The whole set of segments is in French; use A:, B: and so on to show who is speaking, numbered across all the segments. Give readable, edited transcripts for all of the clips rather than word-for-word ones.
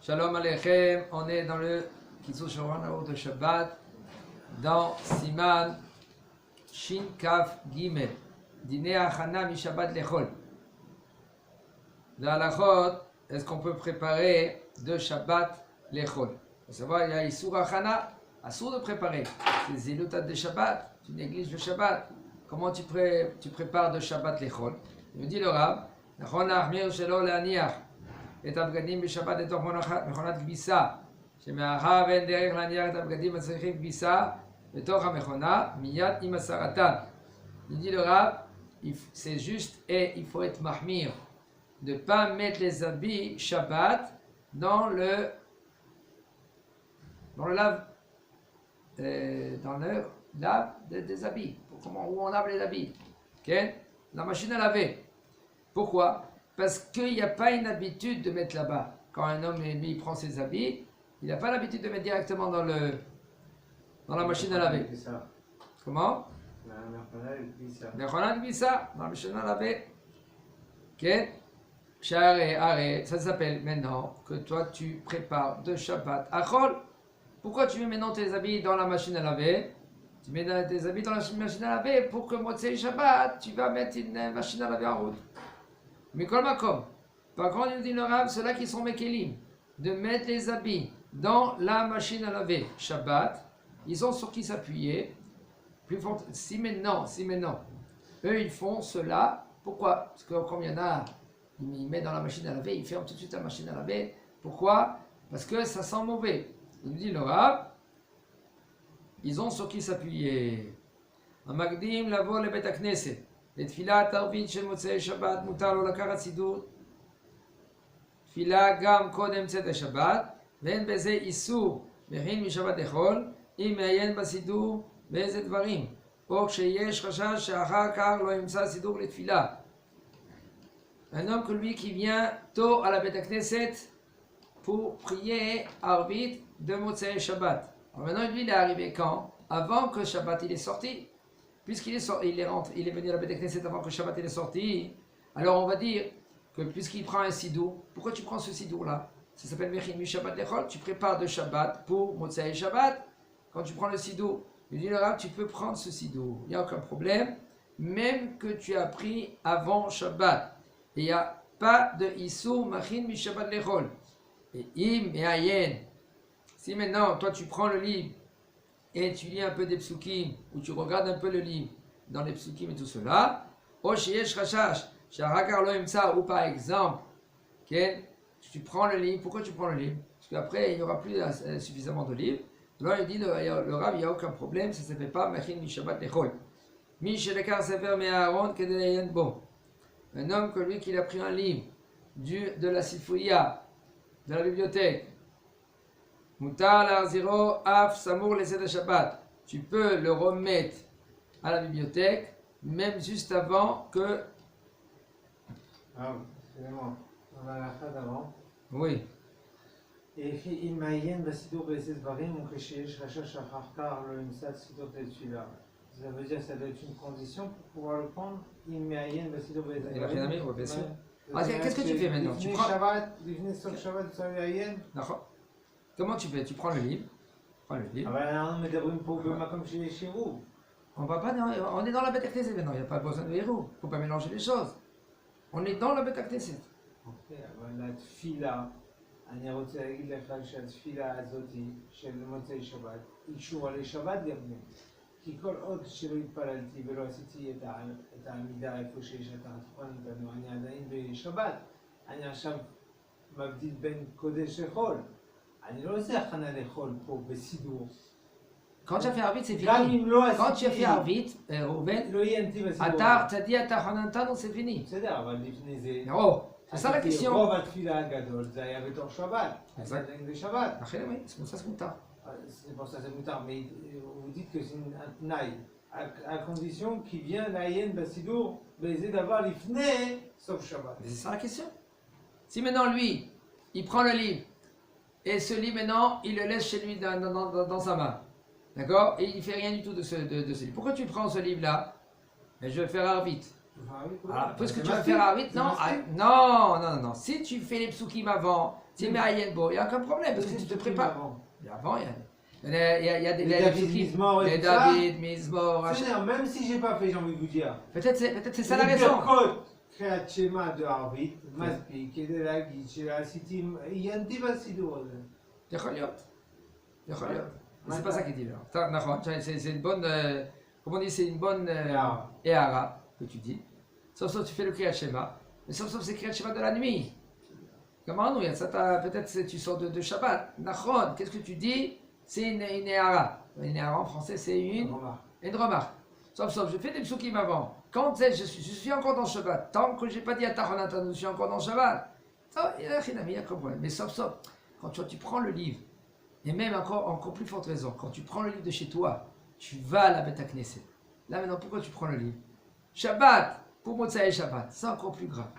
A: Shalom Aleichem, on est dans le Kitzur Shavuot de Shabbat, dans Siman Shin Kaf Gimel, Dîner Achana Mi Shabbat Lechol. Dans la Chod, est-ce qu'on peut préparer de Shabbat Lechol? Il faut savoir, il y a Isur Achana, Assour de préparer. C'est Zilutat de Shabbat, tu négliges le Shabbat. Comment tu prépares de Shabbat Lechol? Il me dit le Rav, Nachon Ahmir Shelo Leaniach. את הבגדים בשבת לתוך מכונת כביסה שמאחר ואין דרך להניח את הבגדים הצריכים כביסה בתוך המכונה מיד עם הסרתן. Il dit le Rav, c'est juste et il faut être mahmir de ne pas mettre les habits Shabbat dans le lave des habits. Où on lave les habits, okay? La machine à laver. Pourquoi? Parce qu'il n'y a pas une habitude de mettre là-bas. Quand un homme il prend ses habits, il n'a pas l'habitude de mettre directement dans la machine à laver. Comment? Mechonat Gbissa, dans la machine à laver. Ok? Ça s'appelle maintenant que toi tu prépares de Shabbat Achol. Pourquoi tu mets maintenant tes habits dans la machine à laver? Tu mets tes habits dans la machine à laver pour que Motzei Shabbat, tu vas mettre une machine à laver en route. Mais par contre, il dit le Rav, ceux-là qui sont Mekelim, de mettre les habits dans la machine à laver Shabbat, ils ont sur qui s'appuyer. Si maintenant, eux ils font cela, pourquoi? Parce que comme il y en a, ils mettent dans la machine à laver, ils ferment tout de suite la machine à laver. Pourquoi? Parce que ça sent mauvais. Il dit le Rav, ils ont sur qui s'appuyer. Amagdim lavo le bet hakneset. לתפילת ערבית של מוצאי שבת מותר לו לקחת סידור תפילה גם קודם צאת השבת ואין בזה איסור מכין משבת לחול אם מעיין בסידור באיזה דברים או כשיש חשש שאחר כך לא ימצא סידור לתפילה. Un homme que lui qui vient tôt à la Beth Knesset pour prier Arvit de Motzei Shabbat. Alors maintenant lui il est arrivé quand? Avant que Shabbat il est sorti. Puisqu'il est venu à la Beth Knesset avant que Shabbat est sorti, alors on va dire que puisqu'il prend un sidour, pourquoi tu prends ce sidour-là? Ça s'appelle Mechin Mi Shabbat Lechol, tu prépares de Shabbat pour Motzei Shabbat. Quand tu prends le sidour, il dit le Rav, tu peux prendre ce sidour, il n'y a aucun problème, même que tu as pris avant Shabbat. Et il n'y a pas de Issur Mechin Mi Shabbat Lechol. Et Im et Ayen, si maintenant toi tu prends le livre, et tu lis un peu des psukim, ou tu regardes un peu le livre dans les psukim et tout cela, ou par exemple, tu prends le livre, pourquoi tu prends le livre? Parce qu'après il n'y aura plus suffisamment de livres. Alors il dit le Rav, il n'y a aucun problème, ça ne s'appelle pas Mechin Mi Shabbat Lechol. Un homme que lui qu'il a pris un livre de la Sifouya, de la bibliothèque, Mutar l'arziro af samour l'essai de Shabbat. Tu peux le remettre à la bibliothèque, même juste avant que.
B: Ah, excusez-moi, on a la fin d'avant.
A: Oui.
B: Et il m'aïen basidour baiser dvarim ou kéchish rachash acharkar le imsat sidor de celui-là. Ça veut dire que ça doit être une condition pour pouvoir le prendre. Il m'aïen basidour baiser.
A: Il a pris un ami, oui, bien sûr. Qu'est-ce que tu fais maintenant? Tu prends.
B: Shabbat, il venait sur Shabbat, tu savais aïen.
A: D'accord. Comment tu fais? Tu prends le livre.
B: Ah ben, mais d'abord, pour comme chez vous.
A: On est dans la Beth Knesset maintenant, il n'y a pas besoin de héros. Il ne faut pas mélanger les choses. On est dans la Beth Knesset.
B: Ok, אבל התפילה, אני רוצה להגיד לך שהתפילה הזאת של מוצאי שבת, היא קשורה לשבת גם כן. כי כל עוד שלא התפללתי ולא עשיתי את העמידה איפה שיש את התוכן איתנו, אני עדיין בשבת. אני עכשיו מבדיל בין קודש לחול. אני לא עושה הכנה לאכול פה בסידור.
A: Quand tu as fait Arvit, c'est fini. Quand tu as fait Arvit, Rouven, t'as dit à ta Hanantano, c'est fini.
B: C'est
A: ça la question.
B: רוב התפילה הגדול זה היה בתוך שבת. זה בשבת.
A: C'est pour ça que c'est moutar.
B: C'est pour ça que c'est moutar, mais vous dites que c'est un tnaï. À condition qu'il vient l'Ayen Basidour, baiser d'avoir l'ifné, sauf Shabbat.
A: Mais c'est ça la question. Si maintenant lui, il prend le livre, et ce livre maintenant, il le laisse chez lui dans sa main. D'accord? Et il ne fait rien du tout de ce livre. Pourquoi tu prends ce livre-là? Je vais faire Arvit. Puisque tu vas faire Arvit, non, non. Si tu fais les psukim avant, tu mets Ayenbo, il n'y a aucun problème, parce que tu te prépares. Mais avant, il y a des
B: David Mizmor et
A: les
B: tout ça.
A: David, Mizmor,
B: C'est-à-dire, même si j'ai pas fait, j'ai envie de vous dire.
A: peut-être c'est ça la raison.
B: Créat Shema de Arvit, Maspik, et de la Gitch, et la Sitim, il y a un débat sidour.
A: יכול להיות. C'est pas ça qu'il dit là. נכון, c'est une bonne, comment on dit, c'est une bonne éhara que tu dis. Sauf tu fais le Kriyat Shema, mais sauf c'est Kriyat Shema de la nuit. Comment nous, peut-être tu sors de Shabbat. Nachon, qu'est-ce que tu dis? C'est une éhara. Une éhara en français, c'est une remarque. Sauf, je fais des psukim avant. Quand je suis encore dans Shabbat, tant que j'ai pas dit à Tachonatan, je suis encore dans Shabbat. Il y a un problème. Mais sauf, quand tu prends le livre, et même encore plus forte raison, quand tu prends le livre de chez toi, tu vas à la Beth Knesset. Là maintenant, pourquoi tu prends le livre? Shabbat, pour Motsai Shabbat, c'est encore plus grave.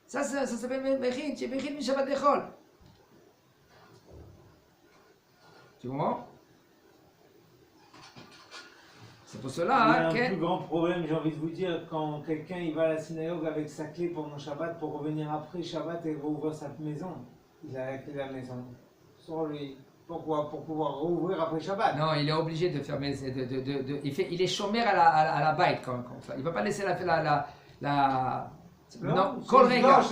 A: Ça s'appelle Mechin, tu es Mechin mi Shabbat Echol. Tu comprends? C'est pour cela
B: il y a un plus grand problème, j'ai envie de vous dire, quand quelqu'un il va à la synagogue avec sa clé pendant Shabbat pour revenir après Shabbat et rouvrir sa maison. Il a la clé de la maison. Sur lui. Pourquoi? Pour pouvoir rouvrir après Shabbat.
A: Non, il est obligé de fermer. Il est chômeur à la baït quand ça. Il ne va pas laisser non, regarde,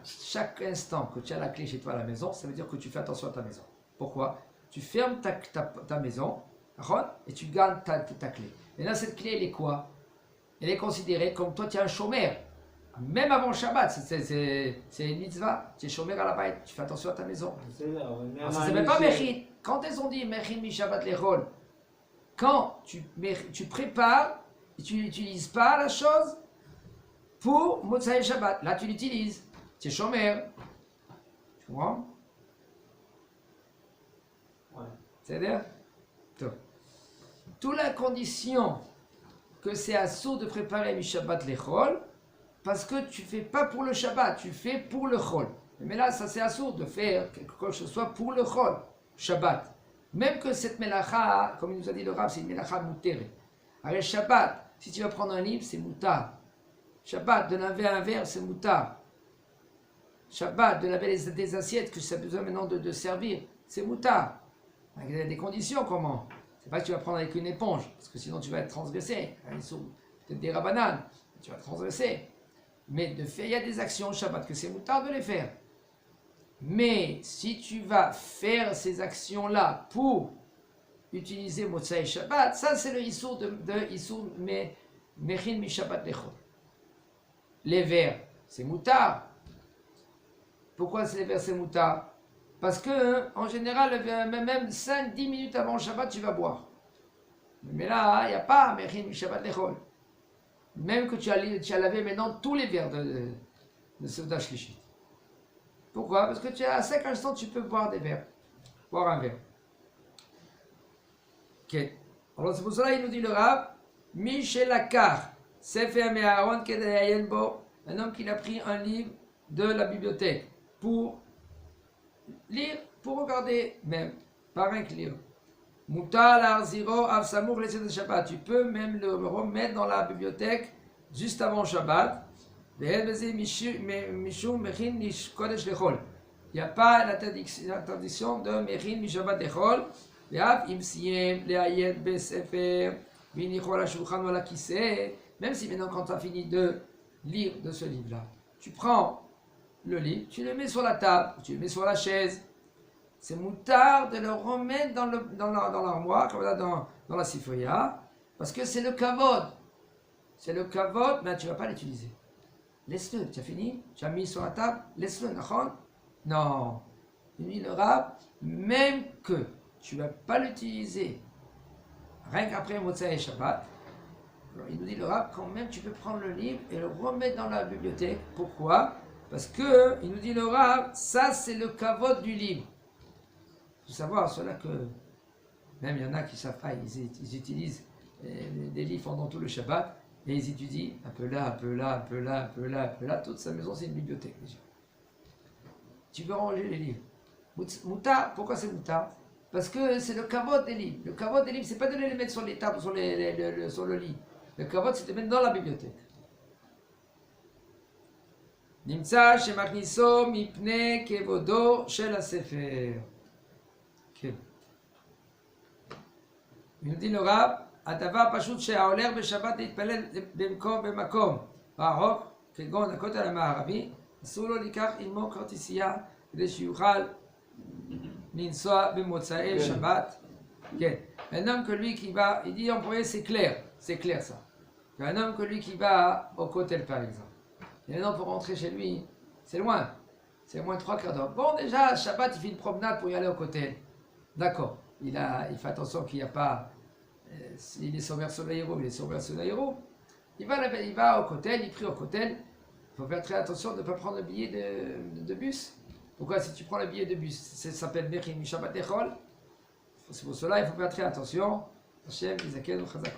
A: chaque instant que tu as la clé chez toi à la maison, ça veut dire que tu fais attention à ta maison. Pourquoi? Tu fermes ta maison et tu gardes ta clé. Et là, cette clé, elle est quoi? Elle est considérée comme toi, tu es un chômeur. Même avant Shabbat, c'est une mitzvah. Tu es chômeur à la baït, tu fais attention à ta maison. Ça ne s'appelle pas Mechit. Quand ils ont dit Mechit mi Shabbat lechol, quand tu prépares, et tu n'utilises pas la chose pour Motsai Shabbat. Là, tu l'utilises. Tu es chômeur. Tu comprends?
B: Ouais.
A: C'est-à-dire, toute la condition que c'est assourd de préparer mi Shabbat lechol, parce que tu ne fais pas pour le Shabbat, tu fais pour le Chol. Mais là, ça c'est assourd de faire quelque chose soit pour le Chol, Shabbat. Même que cette melacha, comme il nous a dit le Rav, c'est une melacha moutérée. Alors Shabbat, si tu vas prendre un livre, c'est moutar. Shabbat, de laver un verre, c'est moutar. Shabbat, de laver des assiettes que ça a besoin maintenant de servir, c'est moutar. Il y a des conditions, comment? C'est pas que tu vas prendre avec une éponge, parce que sinon tu vas être transgressé. Ils sont peut-être des rabananes, tu vas transgresser. Mais de faire, il y a des actions au Shabbat que c'est moutar de les faire. Mais si tu vas faire ces actions-là pour utiliser Motsai Shabbat, ça c'est le Issour de Issour Mechin mi Shabbat lechol. Les verres, c'est moutar. Pourquoi les verres c'est moutar? Parce que en général, même 5-10 minutes avant le Shabbat, tu vas boire. Mais là, il n'y a pas Mechin mi Shabbat lechol. Même que tu as lavé maintenant tous les verres de Seuda Shlichit. Pourquoi? Parce que à 5 instants, tu peux boire des verres. Boire un verre. Ok. Alors c'est pour cela qu'il nous dit le Rav, Michel Akar, Sefer Me'aron Kedayayen Bo, un homme qui a pris un livre de la bibliothèque pour lire, pour regarder même, par un lire. Mutal Arziro Avsamour laissé de Shabbat. Tu peux même le remettre dans la bibliothèque juste avant Shabbat. Il n'y a pas l'interdiction de Mechin mi Shabbat lechol. Même si maintenant quand tu as fini de lire de ce livre-là, tu prends le livre, tu le mets sur la table, tu le mets sur la chaise. C'est moutard de le remettre dans l'armoire, comme là dans la sifria, parce que c'est le kavod. C'est le kavod, mais tu ne vas pas l'utiliser. Laisse-le, tu as fini, tu as mis sur la table, laisse-le, non. Il dit le Rav, même que tu ne vas pas l'utiliser, rien qu'après Motsai et Shabbat, alors il nous dit le Rav, quand même tu peux prendre le livre et le remettre dans la bibliothèque. Pourquoi? Parce que, il nous dit le Rav, ça c'est le kavod du livre. Il faut savoir cela que, même il y en a qui savent pas, ils utilisent des livres pendant tout le Shabbat, et ils étudient un peu là, un peu là, un peu là, un peu là, un peu là. Toute sa maison, c'est une bibliothèque déjà. Tu veux ranger les livres. Moutar, pourquoi c'est moutar? Parce que c'est le kavod des livres. Le kavod des livres, c'est pas de les mettre sur les tables, sur le lit. Le kavod, c'était même dans la bibliothèque. נמצא שמכניסו מפני כבודו של הספר. כן. יהודי נורא, הדבר פשוט שההולך בשבת להתפלל במקום רחוק, כגון הכותל המערבי, אסור לו לקח עמו כרטיסייה כדי שיוכל לנסוע במוצאי שבת. כן. Un homme que lui qui va, il dit en premier c'est clair ça. Un homme que lui qui va au kotel par exemple. Et maintenant pour rentrer chez lui, c'est loin. C'est au moins 3/4 d'heure. Bon déjà, Shabbat il fait une promenade pour y aller au kotel. D'accord. Il fait attention qu'il n'y a pas... il est sur Verso Naïro, il est sur Verso Naïro. Il va au kotel, il prie au kotel. Il faut faire très attention de ne pas prendre le billet de bus. Pourquoi si tu prends le billet de bus, ça s'appelle Mechim Shabbat Echol. C'est pour cela il faut faire très attention. Hachem, Izaken, Chazak,